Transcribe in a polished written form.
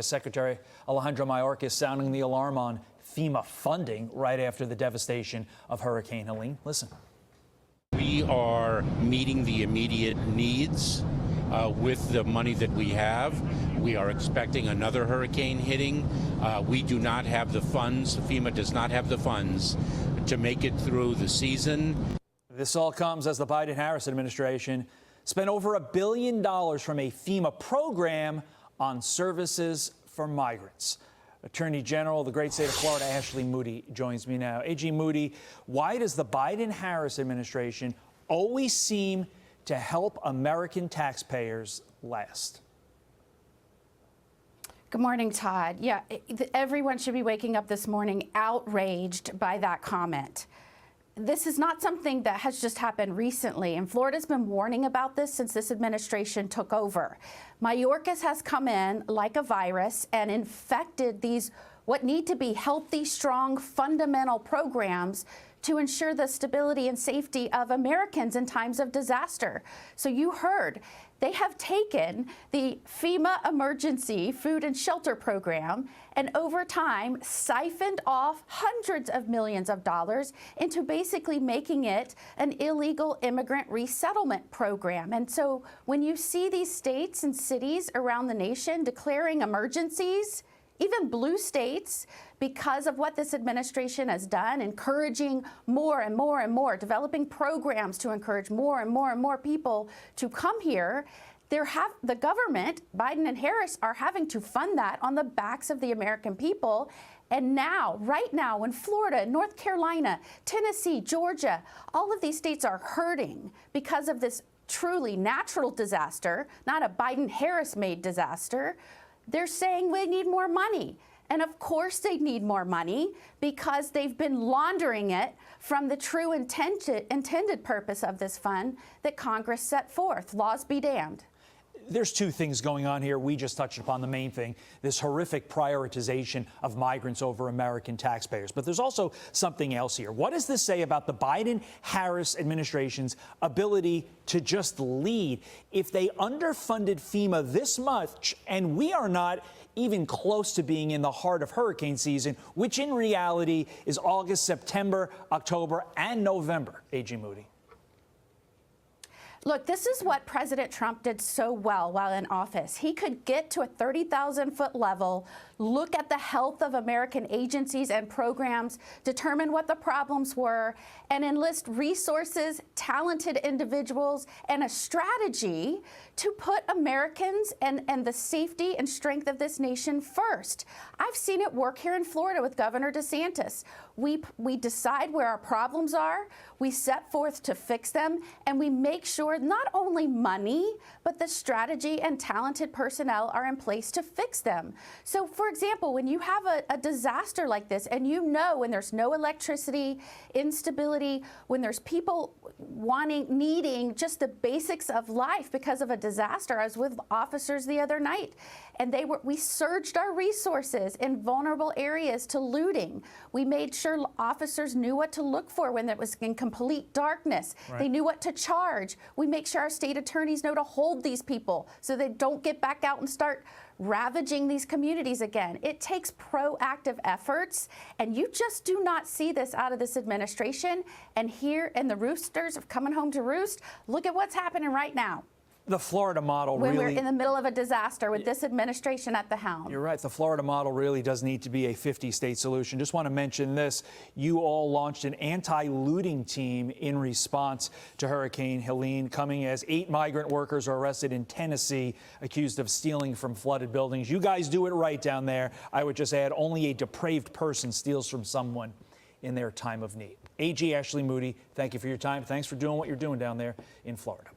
Secretary Alejandro Mayorkas sounding the alarm on FEMA funding right after the devastation of Hurricane Helene. Listen. We are meeting the immediate needs with the money that we have. We are expecting another hurricane hitting. We do not have the funds. FEMA does not have the funds to make it through the season. This all comes as the Biden-Harris administration spent over $1 billion from a FEMA program on services for migrants. Attorney General of the great state of Florida, Ashley Moody, joins me now. AG Moody, why does the Biden-Harris administration always seem to help American taxpayers last? Good morning, Todd. Yeah, everyone should be waking up this morning outraged by that comment. This is not something that has just happened recently, and Florida's been warning about this since this administration took over. Mayorkas has come in like a virus and infected these what need to be healthy, strong, fundamental programs to ensure the stability and safety of Americans in times of disaster. So you heard, they have taken the FEMA Emergency Food and Shelter Program and over time siphoned off hundreds of millions of dollars into basically making it an illegal immigrant resettlement program. And so when you see these states and cities around the nation declaring emergencies, even blue states, because of what this administration has done, encouraging more and more and more, developing programs to encourage more and more and more people to come here, the government, Biden and Harris, are having to fund that on the backs of the American people. And now, right now, in Florida, North Carolina, Tennessee, Georgia, all of these states are hurting because of this truly natural disaster, not a Biden-Harris-made disaster. They're saying we need more money. And of course they need more money because they've been laundering it from the true intended purpose of this fund that Congress set forth. Laws be damned. There's two things going on here. We just touched upon the main thing, this horrific prioritization of migrants over American taxpayers. But there's also something else here. What does this say about the Biden-Harris administration's ability to just lead? If they underfunded FEMA this much, and we are not even close to being in the heart of hurricane season, which in reality is August, September, October, and November, A.G. Moody. Look, this is what President Trump did so well while in office. He could get to a 30,000-foot level, look at the health of American agencies and programs, determine what the problems were, and enlist resources, talented individuals, and a strategy to put Americans and the safety and strength of this nation first. I've seen it work here in Florida with Governor DeSantis. We decide where our problems are, we set forth to fix them, and we make sure not only money, but the strategy and talented personnel are in place to fix them. So, for example, when you have a disaster like this, and you know when there's no electricity, instability, when there's people needing just the basics of life because of a disaster. I was with officers the other night, and we surged our resources in vulnerable areas to looting. We made sure officers knew what to look for when it was in complete darkness. Right. They knew what to charge. We make sure our state attorneys know to hold these people so they don't get back out and start ravaging these communities again. It takes proactive efforts, and you just do not see this out of this administration. And here, and the roosters are coming home to roost. Look at what's happening right now. The Florida model when really, we're in the middle of a disaster with this administration at the helm. You're right. The Florida model really does need to be a 50-state solution. Just want to mention this. You all launched an anti-looting team in response to Hurricane Helene, coming as 8 migrant workers are arrested in Tennessee, accused of stealing from flooded buildings. You guys do it right down there. I would just add, only a depraved person steals from someone in their time of need. AG Ashley Moody, thank you for your time. Thanks for doing what you're doing down there in Florida.